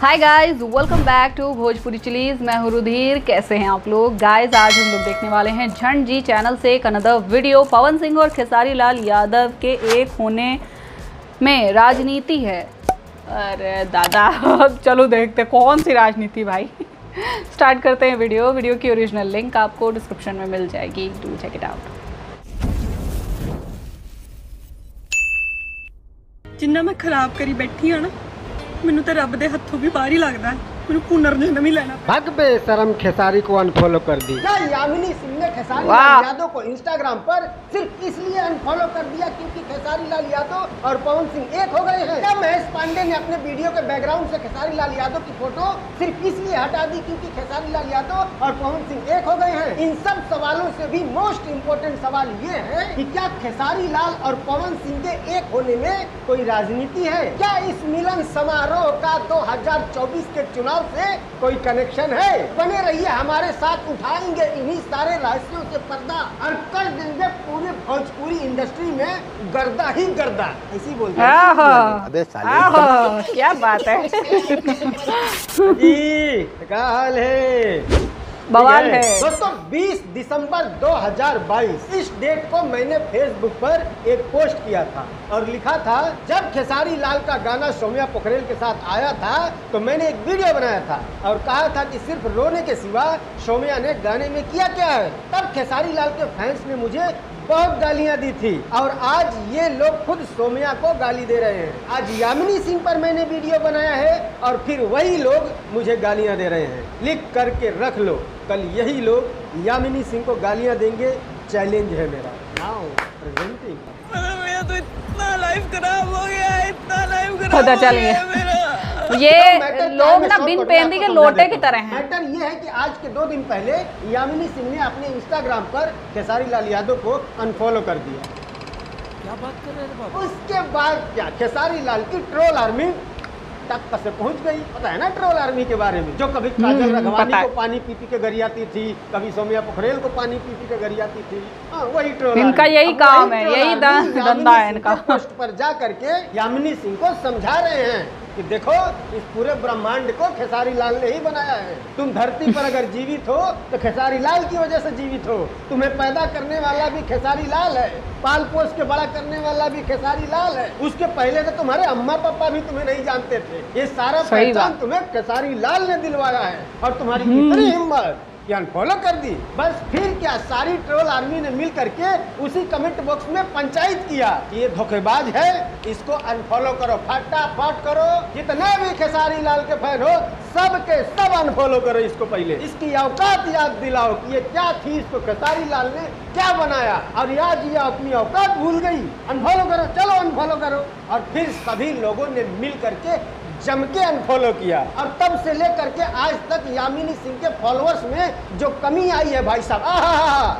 Hi guys, welcome back to Bhojpuri chillies. मैं हूँ रुधिर। कैसे हैं आप लोग गाइस? आज हम लोग देखने वाले हैं झंड जी चैनल से एक अनदर वीडियो। पवन सिंह और खेसारी लाल यादव के एक होने में राजनीति है। अरे दादा चलो देखते कौन सी राजनीति भाई। स्टार्ट करते हैं वीडियो की ओरिजिनल लिंक आपको डिस्क्रिप्शन में मिल जाएगी, डू चेक इट आउट। जिन्ना मैं खराब करी बैठी हाँ ना, मैनू तो रब दे हथों भी बाहर ही लगता है। मैनू पुनर्जन्म ही लेना। भग बेशरम खेसारी को अनफॉलो कर दी। क्या यामिनी सिंह ने खेसारी लाल यादव को इंस्टाग्राम पर सिर्फ इसलिए अनफॉलो कर दिया क्योंकि खेसारी लाल यादव और पवन सिंह एक हो गए हैं? क्या महेश पांडे ने अपने वीडियो के बैकग्राउंड से खेसारी लाल यादव की फोटो सिर्फ इसलिए हटा दी क्योंकि खेसारी लाल यादव और पवन सिंह एक हो गए हैं? इन सब सवालों से भी मोस्ट इम्पोर्टेंट सवाल ये है कि क्या खेसारी लाल और पवन सिंह के एक होने में कोई राजनीति है? क्या इस मिलन समारोह का 2024 के चुनाव से कोई कनेक्शन है? बने रहिए हमारे साथ, उठाएंगे इन्हीं सारे रहस्यों से पर्दा और कर देंगे पूरे भोजपुरी इंडस्ट्री में गर्दा ही गर्दा। ऐसी बोलते हैं। अबे साले क्या बात है। जी क्या हाल है? बवाल है दोस्तों, 20 दिसंबर 2022 इस डेट को मैंने फेसबुक पर एक पोस्ट किया था और लिखा था, जब खेसारी लाल का गाना सौम्या पोखरेल के साथ आया था तो मैंने एक वीडियो बनाया था और कहा था कि सिर्फ रोने के सिवा सौम्या ने गाने में किया क्या है। तब खेसारी लाल के फैंस ने मुझे बहुत गालियां दी थी और आज ये लोग खुद सौम्या को गाली दे रहे हैं। आज यामिनी सिंह पर मैंने वीडियो बनाया है और फिर वही लोग मुझे गालियां दे रहे हैं। लिख करके रख लो, कल यही लोग यामिनी सिंह को गालियां देंगे। चैलेंज है मेरा। Now presenting. मेरा तो इतना लाइफ खराब हो गया है, इतना लाइफ खराब पता हो चल गया गया। मेरा। ये लोग ना बिन पेंदी के लोटे की तरह हैं। मैटर ये है कि आज के 2 दिन पहले यामिनी सिंह ने अपने इंस्टाग्राम पर खेसारी लाल यादव को अनफॉलो कर दिया। क्या बात कर रहे हैं बाबा? उसके बाद क्या खेसारी लाल की ट्रोल आर्मी तक से पहुंच गई। पता है ना ट्रोल आर्मी के बारे में, जो कभी काजल रघवानी को पानी पी पी के गरियाती थी, कभी सौम्या पोखरेल को पानी पी पी के गरियाती थी। वही ट्रोल इनका आर्मी। यही अब काम वही है, ट्रोल यही आर्मी धंधा है यामिनी इनका। सिंह के पोस्ट पर जा करके यामिनी सिंह को समझा रहे हैं कि देखो, इस पूरे ब्रह्मांड को खेसारी लाल ने ही बनाया है। तुम धरती पर अगर जीवित हो तो खेसारी लाल की वजह से जीवित हो। तुम्हें पैदा करने वाला भी खेसारी लाल है, पाल पोस के बड़ा करने वाला भी खेसारी लाल है। उसके पहले तो तुम्हारे अम्मा पापा भी तुम्हें नहीं जानते थे। ये सारा पहचान तुम्हें खेसारी लाल ने दिलवाया है और तुम्हारी कितनी हिम्मत कि अनफॉलो कर दी। बस फिर क्या, सारी ट्रोल आर्मी ने मिल करके उसी कमेंट बॉक्स में पंचायत किया कि ये धोखेबाज है, इसको अनफॉलो करो, फटाफट करो। जितने भी खेसारी लाल के फैन हो सब के सब अनफॉलो करो इसको। पहले इसकी औकात याद दिलाओ कि ये क्या थी, इसको खेसारी लाल ने क्या बनाया, और आज ये अपनी औकात भूल गई। अनफॉलो करो, चलो अनफॉलो करो। और फिर सभी लोगों ने मिल करके जम के अनफॉलो किया और तब से लेकर के आज तक यामिनी सिंह के फॉलोअर्स में जो कमी आई है भाई साहब।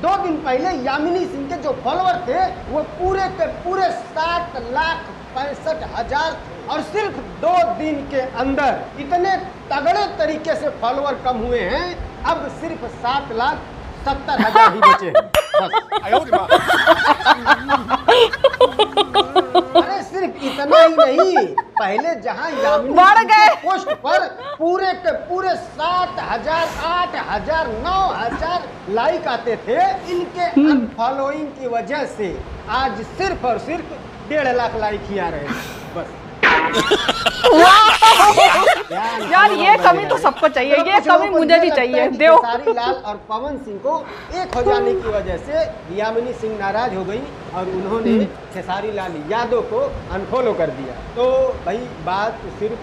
2 दिन पहले यामिनी सिंह के जो फॉलोअर थे वो पूरे के पूरे 7,65,000 और सिर्फ 2 दिन के अंदर इतने तगड़े तरीके से फॉलोअर कम हुए हैं। अब सिर्फ 7,70,000 ही बचे हैं बस। अरे सिर्फ इतना ही नहीं, पहले जहां यामिनी बढ़ गए पोस्ट पर पूरे के पूरे 7,000, 8,000, 9,000 लाइक आते थे, इनके अनफॉलोइंग की वजह से आज सिर्फ और सिर्फ 1.5 लाख लाइक ही आ रहे हैं बस। यार ये कमी तो सबको चाहिए, ये कमी मुझे भी चाहिए। दो खेसारी लाल और पवन सिंह को एक हो जाने की वजह से यामिनी सिंह नाराज हो गई और उन्होंने खेसारी लाल यादव को अनफॉलो कर दिया। तो भाई बात सिर्फ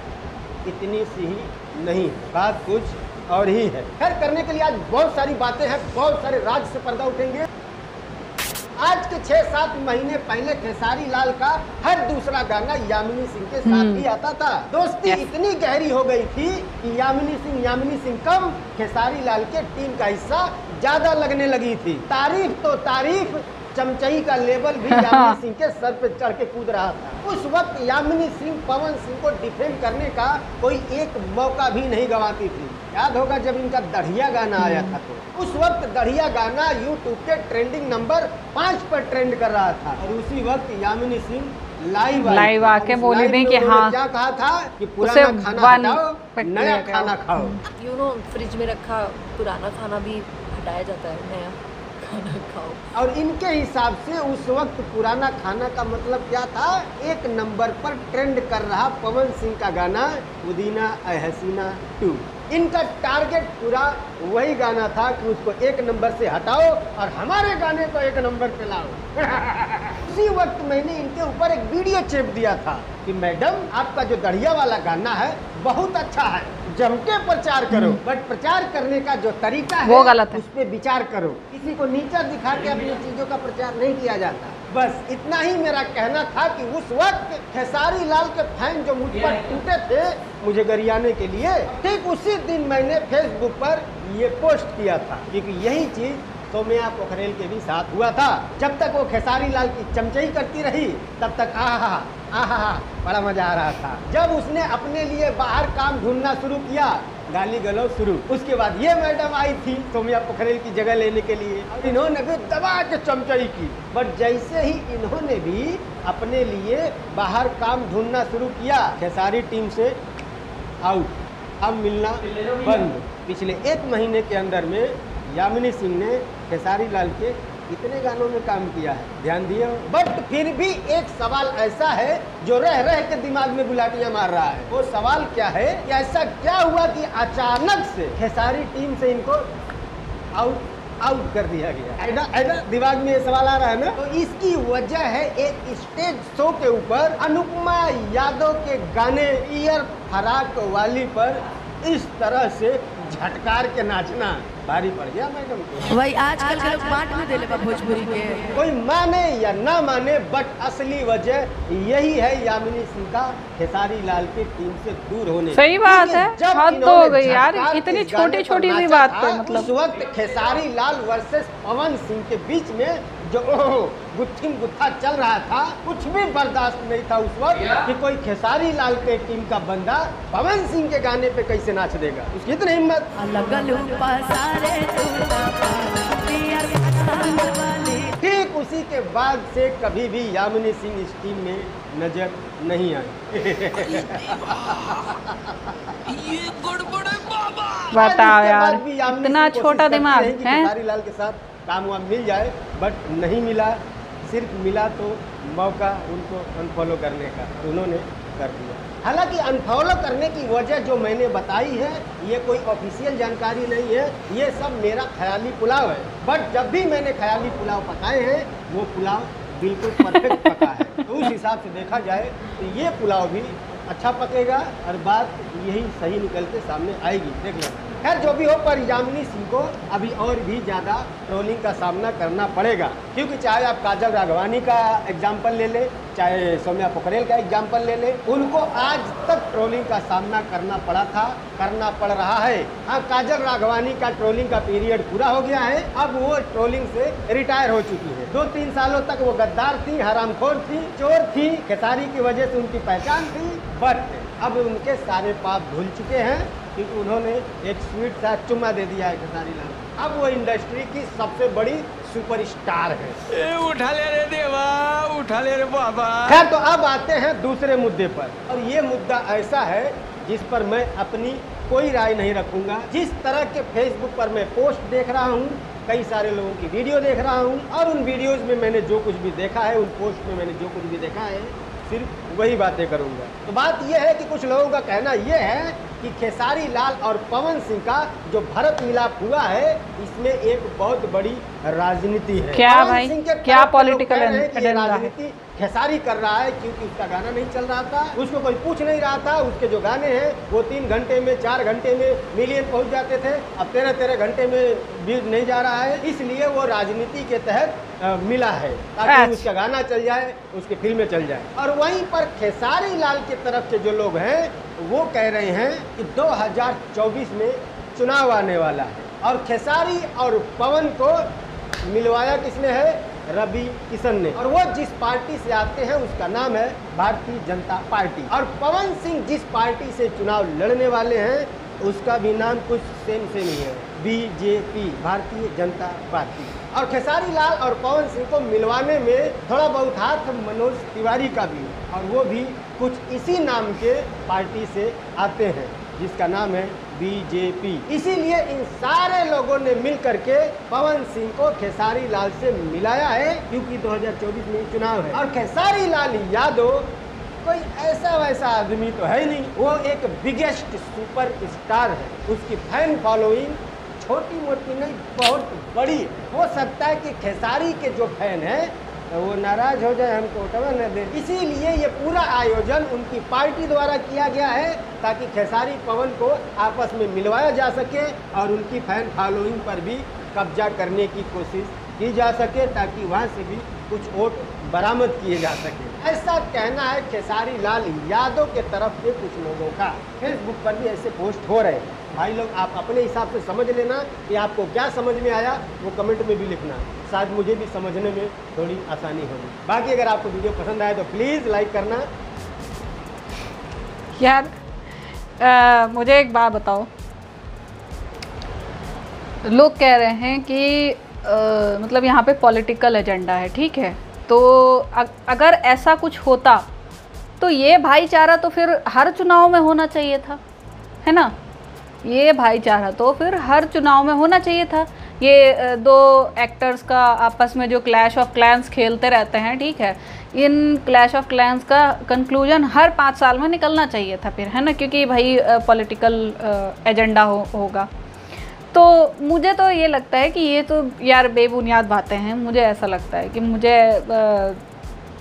इतनी सी ही नहीं, बात कुछ और ही है। खैर, करने के लिए आज बहुत सारी बातें हैं, बहुत सारे राज से पर्दा उठेंगे। आज के 6-7 महीने पहले खेसारी लाल का हर दूसरा गाना यामिनी सिंह के साथ ही आता था। दोस्ती इतनी गहरी हो गई थी कि यामिनी सिंह कम, खेसारी लाल के टीम का हिस्सा ज्यादा लगने लगी थी। तारीफ तो तारीफ, चमचई का लेवल भी यामिनी सिंह के सर पे चढ़ के कूद रहा था। उस वक्त यामिनी सिंह पवन सिंह को डिफेंड करने का कोई एक मौका भी नहीं गंवाती थी। याद होगा जब इनका दढ़िया गाना आया था तो उस वक्त दढ़िया गाना यूट्यूब के ट्रेंडिंग नंबर 5 पर ट्रेंड कर रहा था और उसी वक्त यामिनी सिंह लाइव आके बोली थी कि हाँ क्या कहा था कि उसे पुराना खाना वन हटाओ, पैक नया किया खाना खाओ। यू नो फ्रिज में रखा पुराना खाना भी हटाया जाता है, नया खाना खाओ। और इनके हिसाब से उस वक्त पुराना खाना का मतलब क्या था? एक नंबर पर ट्रेंड कर रहा पवन सिंह का गाना पुदीना ऐ हसीना 2। इनका टारगेट पूरा वही गाना था कि उसको एक नंबर से हटाओ और हमारे गाने को एक नंबर पे लाओ। उसी वक्त मैंने इनके ऊपर एक वीडियो चेप दिया था कि मैडम आपका जो दढ़िया वाला गाना है बहुत अच्छा है, जम के प्रचार करो, बट प्रचार करने का जो तरीका है वो गलत है। उस पर विचार करो। किसी को नीचा दिखा के अपनी चीजों का प्रचार नहीं किया जाता। बस इतना ही मेरा कहना था कि उस वक्त खेसारी लाल के फैन जो मुझ पर टूटे थे मुझे गरियाने के लिए, ठीक उसी दिन मैंने फेसबुक पर ये पोस्ट किया था, क्योंकि यही चीज सौम्या पोखरेल के भी साथ हुआ था। जब तक वो खेसारी लाल की चमचई करती रही तब तक आहा बड़ा मजा आ रहा था। जब उसने अपने लिए बाहर काम ढूंढना शुरू किया, गाली गलौज शुरू, उसके बाद ये मैडम आई थी सौम्या पोखरेल की जगह लेने के लिए, इन्होंने भी दबा के चमचई की। बट जैसे ही इन्होंने भी अपने लिए बाहर काम ढूंढना शुरू किया, खेसारी टीम से आउट, अब मिलना बंद। पिछले 1 महीने के अंदर में यामिनी सिंह ने खेसारी लाल के कितने गानों में काम किया है, ध्यान दिए? बट फिर भी एक सवाल ऐसा है जो रह रह के दिमाग में गुलाटियां मार रहा है। वो सवाल क्या है कि ऐसा क्या हुआ कि अचानक से खेसारी टीम से इनको आउट कर दिया गया? ऐसा दिमाग में ये सवाल आ रहा है ना। तो इसकी वजह है एक स्टेज शो के ऊपर अनुपमा यादव के गाने ईयर फराक वाली पर इस तरह से झटकार के नाचना भारी पड़ गया मैडम को। वही आजकल के लोग बांट में देले बा भोजपुरी के, कोई माने या ना माने, बट असली वजह यही है यामिनी सिंह का खेसारी लाल की टीम से दूर होने। सही बात है, जब हद इन्होंने हो गई यार, झटकार इतनी इस गाने छोटी-छोटी पर सी नाचा बात था, पे मतलब। उस वक्त खेसारी लाल वर्सेस पवन सिंह के बीच में जो गुत्थिम गुत्था चल रहा था, कुछ भी बर्दाश्त नहीं था उस वक्त कि कोई खेसारी लाल के टीम का बंदा पवन सिंह के गाने पे कैसे नाच देगा। उसकी इतनी हिम्मत। ठीक उसी के बाद से कभी भी यामिनी सिंह इस टीम में नजर नहीं आई। बताओ इसके यार, बाद भी यामिनी इतना सिंह छोटा कोशिश करती दिमाग रही कि है। खेसारी लाल के साथ काम वाम मिल जाए, बट नहीं मिला। सिर्फ मिला तो मौका उनको अनफॉलो करने का, उन्होंने कर दिया। हालांकि अनफॉलो करने की वजह जो मैंने बताई है ये कोई ऑफिशियल जानकारी नहीं है, ये सब मेरा ख्याली पुलाव है। बट जब भी मैंने ख्याली पुलाव पकाए हैं वो पुलाव बिल्कुल परफेक्ट पका है। तो उस हिसाब से देखा जाए तो ये पुलाव भी अच्छा पकेगा और बात यही सही निकल के सामने आएगी, देख लेना। खैर जो भी हो, पर यामिनी सिंह को अभी और भी ज़्यादा ट्रोलिंग का सामना करना पड़ेगा, क्योंकि चाहे आप काजल राघवानी का एग्जाम्पल ले ले, चाहे सौम्या पोखरेल का एग्जाम्पल ले ले, उनको आज तक ट्रोलिंग का सामना करना पड़ा था, करना पड़ रहा है। हाँ, काजल राघवानी का ट्रोलिंग का पीरियड पूरा हो गया है, अब वो ट्रोलिंग से रिटायर हो चुकी है। 2-3 सालों तक वो गद्दार थी, हरामखोर थी, चोर थी, खेसारी की वजह से उनकी पहचान थी, बट अब उनके सारे पाप धुल चुके हैं, क्योंकि उन्होंने एक स्वीट सा चुम्मा दे दिया है खेसारी लाल। अब वो इंडस्ट्री की सबसे बड़ी सुपरस्टार है। उठा ले रे देवा, उठा ले रे बाबा। खैर, तो अब आते हैं दूसरे मुद्दे पर, और ये मुद्दा ऐसा है जिस पर मैं अपनी कोई राय नहीं रखूंगा। जिस तरह के फेसबुक पर मैं पोस्ट देख रहा हूँ, कई सारे लोगों की वीडियो देख रहा हूँ, और उन वीडियोस में मैंने जो कुछ भी देखा है, उन पोस्ट में मैंने जो कुछ भी देखा है, सिर्फ वही बातें करूंगा। तो बात यह है कि कुछ लोगों का कहना यह है कि खेसारी लाल और पवन सिंह का जो भरत मिलाप हुआ है, इसमें एक बहुत बड़ी राजनीति है। क्या पवन भाई, सिंह के क्या तरफ के लोग पॉलिटिकल कह रहे हैं कि ये एजेंडा है? राजनीति खेसारी कर रहा है, क्योंकि उसका गाना नहीं चल रहा था, उसको कोई पूछ नहीं रहा था। उसके जो गाने हैं वो 3 घंटे में, 4 घंटे में मिलियन पहुंच जाते थे, अब 13-13 घंटे में व्यूज नहीं जा रहा है, इसलिए वो राजनीति के तहत मिला है, ताकि उसका गाना चल जाए, उसकी फिल्में चल जाए। और वहीं पर खेसारी लाल की तरफ से जो लोग हैं वो कह रहे हैं कि 2024 में चुनाव आने वाला है, और खेसारी और पवन को मिलवाया किसने है? रवि किशन ने। और वो जिस पार्टी से आते हैं उसका नाम है भारतीय जनता पार्टी, और पवन सिंह जिस पार्टी से चुनाव लड़ने वाले हैं उसका भी नाम कुछ सेम ही है, बीजेपी, भारतीय जनता पार्टी। और खेसारी लाल और पवन सिंह को मिलवाने में थोड़ा बहुत हाथ मनोज तिवारी का भी है। और वो भी कुछ इसी नाम के पार्टी से आते हैं जिसका नाम है बीजेपी। इसीलिए इन सारे लोगों ने मिल करके पवन सिंह को खेसारी लाल से मिलाया है, क्योंकि 2024 में चुनाव है और खेसारी लाल यादव कोई ऐसा वैसा आदमी तो है नहीं, वो एक बिगेस्ट सुपर स्टार है। उसकी फैन फॉलोइंग छोटी मोटी नहीं, बहुत बड़ी। हो सकता है कि खेसारी के जो फैन है तो वो नाराज हो जाए, हमको उठवा न दे। इसीलिए ये पूरा आयोजन उनकी पार्टी द्वारा किया गया है ताकि खेसारी पवन को आपस में मिलवाया जा सके और उनकी फैन फॉलोइंग पर भी कब्जा करने की कोशिश की जा सके, ताकि वहाँ से भी कुछ वोट बरामद किए जा सके। ऐसा कहना है खेसारी लाल यादव के तरफ से कुछ लोगों का। फेसबुक पर भी ऐसे पोस्ट हो रहे हैं। भाई लोग, आप अपने हिसाब से समझ लेना कि आपको क्या समझ में आया, वो कमेंट में भी लिखना, शायद मुझे भी समझने में थोड़ी आसानी होगी। बाकी अगर आपको वीडियो पसंद आए तो प्लीज़ लाइक करना। यार मुझे एक बात बताओ, लोग कह रहे हैं कि मतलब यहाँ पे पॉलिटिकल एजेंडा है, ठीक है, तो अगर ऐसा कुछ होता तो ये भाईचारा तो फिर हर चुनाव में होना चाहिए था, है ना। ये भाईचारा तो फिर हर चुनाव में होना चाहिए था। ये दो एक्टर्स का आपस में जो क्लैश ऑफ क्लैंस खेलते रहते हैं, ठीक है, इन क्लैश ऑफ क्लैंस का कंक्लूजन हर 5 साल में निकलना चाहिए था फिर, है ना, क्योंकि भाई पॉलिटिकल एजेंडा होगा। तो मुझे तो ये लगता है कि ये तो यार बेबुनियाद बातें हैं। मुझे ऐसा लगता है कि मुझे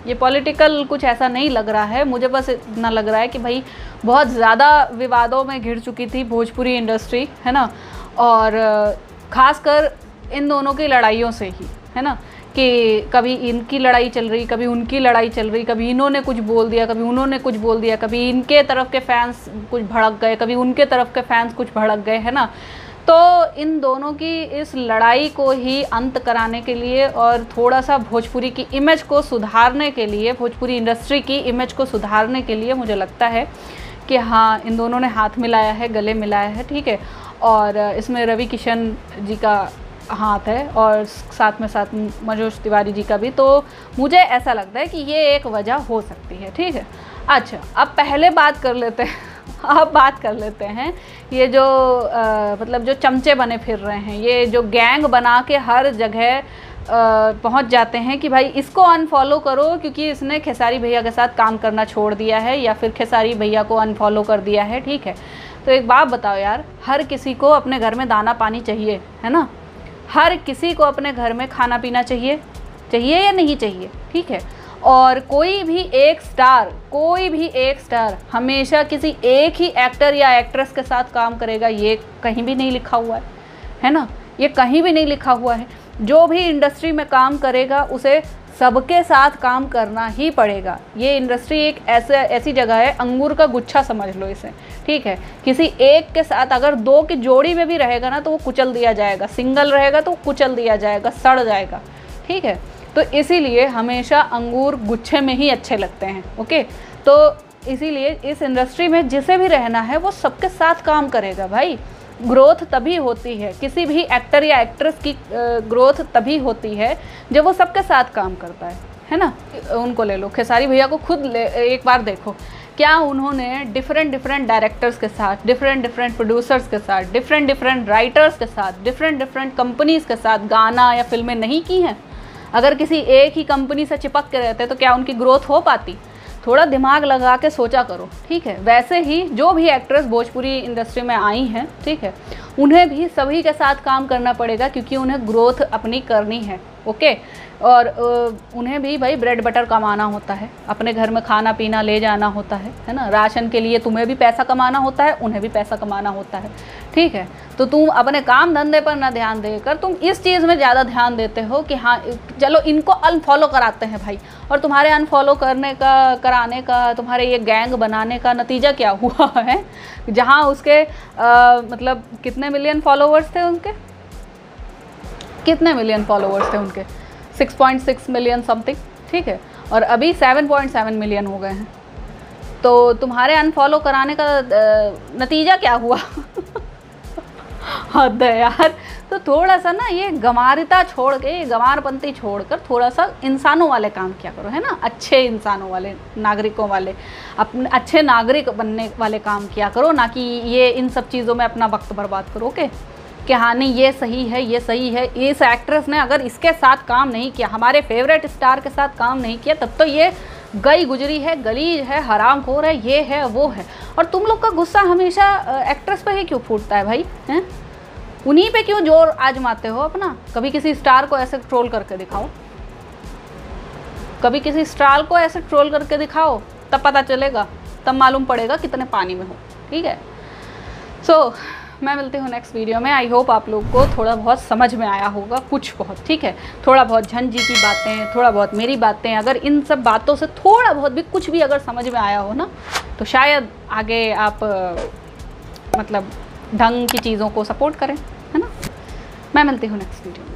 ये पॉलिटिकल कुछ ऐसा नहीं लग रहा है। मुझे बस इतना लग रहा है कि भाई बहुत ज़्यादा विवादों में घिर चुकी थी भोजपुरी इंडस्ट्री, है ना, और ख़ासकर इन दोनों की लड़ाइयों से ही, है ना, कि कभी इनकी लड़ाई चल रही, कभी उनकी लड़ाई चल रही, कभी इन्होंने कुछ बोल दिया, कभी उन्होंने कुछ बोल दिया, कभी इनके तरफ के फैंस कुछ भड़क गए, कभी उनके तरफ के फैंस कुछ भड़क गए, है ना। तो इन दोनों की इस लड़ाई को ही अंत कराने के लिए और थोड़ा सा भोजपुरी की इमेज को सुधारने के लिए, भोजपुरी इंडस्ट्री की इमेज को सुधारने के लिए मुझे लगता है कि हाँ, इन दोनों ने हाथ मिलाया है, गले मिलाया है, ठीक है। और इसमें रवि किशन जी का हाथ है और साथ में साथ मनोज तिवारी जी का भी। तो मुझे ऐसा लगता है कि ये एक वजह हो सकती है, ठीक है। अच्छा, अब पहले बात कर लेते हैं अब बात कर लेते हैं ये जो मतलब जो चमचे बने फिर रहे हैं, ये जो गैंग बना के हर जगह पहुंच जाते हैं कि भाई इसको अनफॉलो करो क्योंकि इसने खेसारी भैया के साथ काम करना छोड़ दिया है या फिर खेसारी भैया को अनफॉलो कर दिया है, ठीक है। तो एक बात बताओ यार, हर किसी को अपने घर में दाना पानी चाहिए, है ना। हर किसी को अपने घर में खाना पीना चाहिए या नहीं चाहिए, ठीक है। और कोई भी एक स्टार हमेशा किसी एक ही एक्टर या एक्ट्रेस के साथ काम करेगा, ये कहीं भी नहीं लिखा हुआ है ना, ये कहीं भी नहीं लिखा हुआ है। जो भी इंडस्ट्री में काम करेगा उसे सबके साथ काम करना ही पड़ेगा। ये इंडस्ट्री एक ऐसी जगह है, अंगूर का गुच्छा समझ लो इसे, ठीक है। किसी एक के साथ अगर दो की जोड़ी में भी रहेगा ना तो वो कुचल दिया जाएगा, सिंगल रहेगा तो कुचल दिया जाएगा, सड़ जाएगा, ठीक है। तो इसीलिए हमेशा अंगूर गुच्छे में ही अच्छे लगते हैं, ओके। तो इसीलिए इस इंडस्ट्री में जिसे भी रहना है वो सबके साथ काम करेगा भाई। ग्रोथ तभी होती है, किसी भी एक्टर या एक्ट्रेस की ग्रोथ तभी होती है जब वो सबके साथ काम करता है ना। उनको ले लो, खेसारी भैया को खुद एक बार देखो, क्या उन्होंने डिफरेंट डायरेक्टर्स के साथ, डिफरेंट प्रोड्यूसर्स के साथ, डिफरेंट राइटर्स के साथ, डिफरेंट कंपनीज़ के साथ गाना या फिल्में नहीं की हैं। अगर किसी एक ही कंपनी से चिपक के रहते तो क्या उनकी ग्रोथ हो पाती? थोड़ा दिमाग लगा के सोचा करो, ठीक है। वैसे ही जो भी एक्ट्रेस भोजपुरी इंडस्ट्री में आई हैं, ठीक है, उन्हें भी सभी के साथ काम करना पड़ेगा क्योंकि उन्हें ग्रोथ अपनी करनी है, ओके। और उन्हें भी भाई ब्रेड बटर कमाना होता है, अपने घर में खाना पीना ले जाना होता है ना। राशन के लिए तुम्हें भी पैसा कमाना होता है, उन्हें भी पैसा कमाना होता है, ठीक है। तो तुम अपने काम धंधे पर ना ध्यान देकर तुम इस चीज़ में ज़्यादा ध्यान देते हो कि हाँ चलो इनको अनफॉलो कराते हैं भाई। और तुम्हारे अनफॉलो कराने का, तुम्हारे ये गैंग बनाने का नतीजा क्या हुआ है? जहाँ उसके मतलब कितने मिलियन फॉलोवर्स थे उनके, कितने मिलियन फॉलोवर्स थे उनके? 6.6 मिलियन समथिंग, ठीक है। और अभी 7.7 मिलियन हो गए हैं। तो तुम्हारे अनफॉलो कराने का नतीजा क्या हुआ? हद है यार। तो थोड़ा सा ना ये गंवारिता छोड़ के, ये गंवारपंती छोड़कर थोड़ा सा इंसानों वाले काम किया करो, है ना, अच्छे इंसानों वाले, नागरिकों वाले, अपने अच्छे नागरिक बनने वाले काम किया करो, ना कि ये इन सब चीज़ों में अपना वक्त बर्बाद करो कि हाँ नहीं ये सही है, ये सही है। इस एक्ट्रेस ने अगर इसके साथ काम नहीं किया, हमारे फेवरेट स्टार के साथ काम नहीं किया, तब तो ये गई गुजरी है, गलीज है, हरामखोर है, ये है वो है। और तुम लोग का गुस्सा हमेशा एक्ट्रेस पे ही क्यों फूटता है भाई, हैं? उन्हीं पे क्यों जोर आजमाते हो अपना? कभी किसी स्टार को ऐसे ट्रोल करके दिखाओ, कभी किसी स्टार को ऐसे ट्रोल करके दिखाओ, तब पता चलेगा, तब मालूम पड़ेगा कितने पानी में हो। ठीक है, सो मैं मिलती हूँ नेक्स्ट वीडियो में। आई होप आप लोग को थोड़ा बहुत समझ में आया होगा, कुछ बहुत, ठीक है, थोड़ा बहुत झंड जी की बातें, थोड़ा बहुत मेरी बातें, अगर इन सब बातों से थोड़ा बहुत भी कुछ भी अगर समझ में आया हो ना, तो शायद आगे आप मतलब ढंग की चीज़ों को सपोर्ट करें, है ना। मैं मिलती हूँ नेक्स्ट वीडियो में।